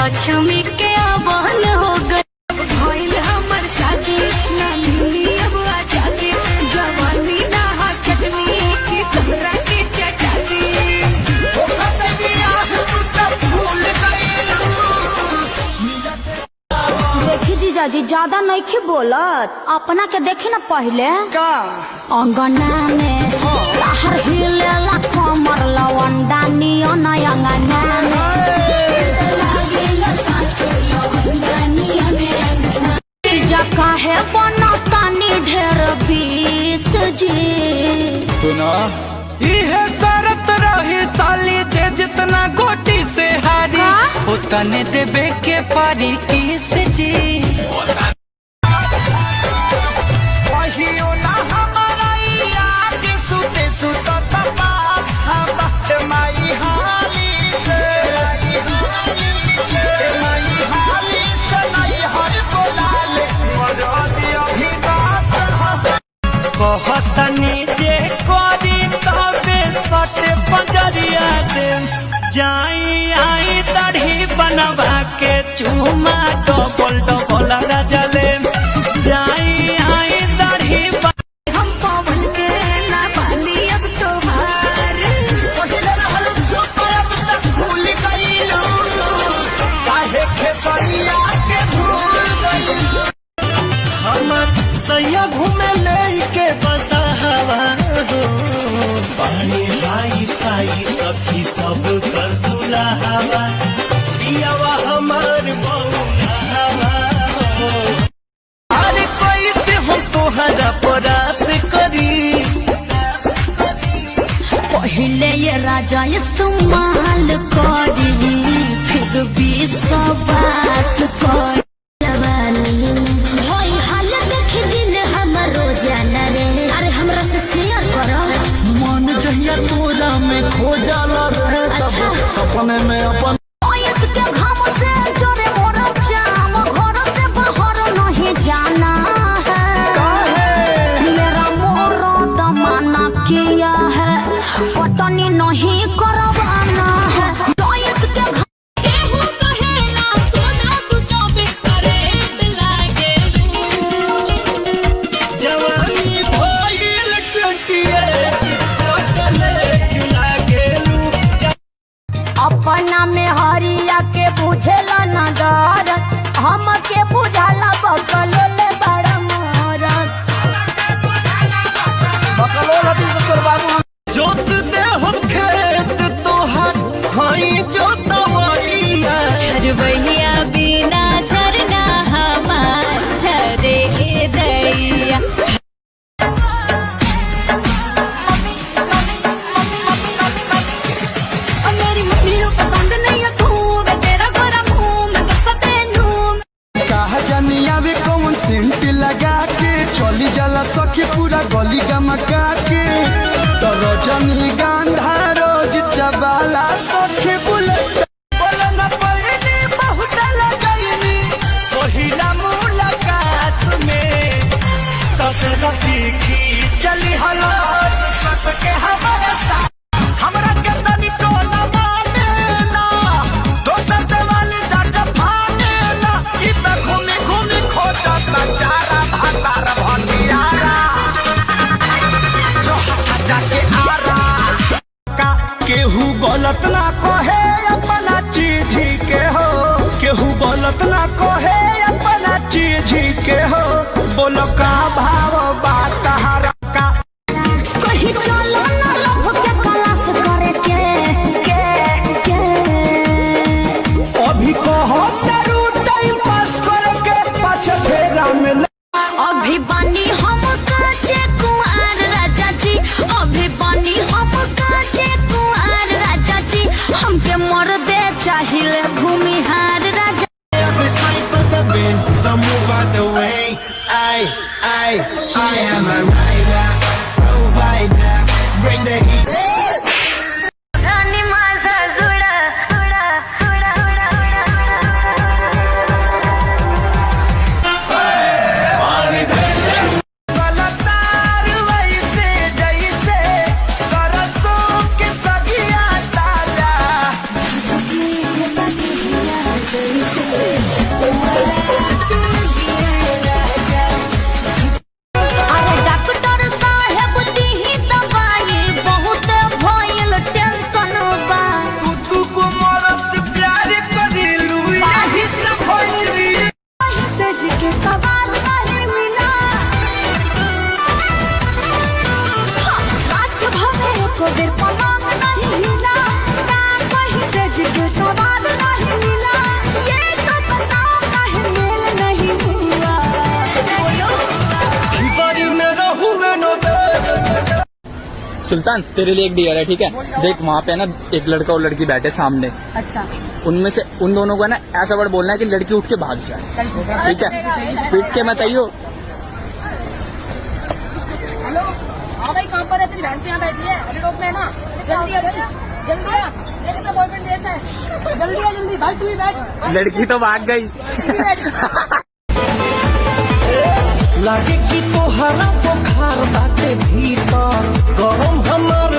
लक्ष्मी के आवन हो गए भइल हमर शादी ना मिली अब आजादी जवानी ना हा चटनी की तोरा के चटाती देखी जीजाजी ज्यादा नहीं की बोलत अपना के देखी ना पहले का अंगना में ताहर हिलेला कमर लवंडा नियो नया अंगना में जका है बनतानी ढेर बीस जी सुना इहे शरत रही साली जे जितना गोटी से हारी उतने देबे के पारी किस जी कहतनी जे करी तबे सटे पंजरिया दे जाई आई दाढ़ी बनवा के चूमा डबल डबल रजले जाई आई दाढ़ी हम पवन के ना पानी अब तोहार भूल गईलो काहे खेसरिया के भूल गईलो हमर सैया घूमे लेके बसा हवा हो पानी लाई खाई सखी सब कर दूला हवा पियावा हमार बौला हवा हो अरे कोई से हम तोहरा परास करी पहले ये राजा इस्तेमाल करी फिर भी सबास कर मन जहिया तोरा में खो जाला रहे तब सपने में अपन के घाम से जोरे मोर जाम घर से बाहर नहीं जाना है मेरा मोर दमाना किया है कटनी नहीं करवाना है के केहू कहेला सोना तू 24 कैरेट लागेलू जवानी भइल 28 चॉकलेट लागेलू अपना में हरिया के बुझेला नगर हम के बुझाला बकल ले बड़ा मोरत जोत दे हम खेत तोहर हई जोतवैया झरबहिया बिना झरना हमार झरे दैया मेरी मम्मी को पसंद नहीं है तू वे तेरा गोरा मुंह में बसते नूम कहा जनिया वे कौन सेंट लगा के चली जाला सखी पूरा गली गमका के तो रजनी गांधा रोज चबाला सखी बुलेट बोला न पड़नी बहुत लगैनी पहिला मुलाकात में कसरती की चली हलास सस के हमारे साथ हमरा के तनी तो न मानेला दोसर देवाली जाट फानेला ई त घूमी घूमी खोजत चारा भातार भटियारा रोहता जाके आरा का केहू गलत ना कहे अपना चीज के हो केहू गलत ना कहे अपना चीज के हो बोलो का भाव बात हरा का कहीं चलो ना लभ के क्लास करे के अभी कहो तेरू टाइम पास करके पाछे फेरा में अभी बनी हम काचे कुंवर राजा जी अभी बनी हम काचे कुंवर राजा जी हमके मर दे चाहिए भूमिहार राजा So move out the way. I am a rider, provider. Bring the heat. रानी माजा जुड़ा उड़ा उड़ा उड़ा गलतार वैसे जैसे सरसों के सगिया ताजा उड़ा सुल्तान तेरे लिए एक डियर है, ठीक है? देख वहाँ पे ना एक लड़का और लड़की बैठे सामने, अच्छा उनमें से उन दोनों को ना ऐसा वर्ड बोलना है कि लड़की उठ के भाग जाए, ठीक है? पीट के मत आइयो। हेलो, हाँ भाई कहाँ पर है? तेरी बहन तो यहाँ बैठी है, अरे रोक में है ना, जल्दी आ भाई, जल्दी आ, मेरे तो बॉयफ्रेंड जैसा है, जल्दी आ जल्दी भाई, तू भी बैठ। लड़की तो भाग गई। लागे कि तोहरा बुखार बाटे भीतर, गरम हमार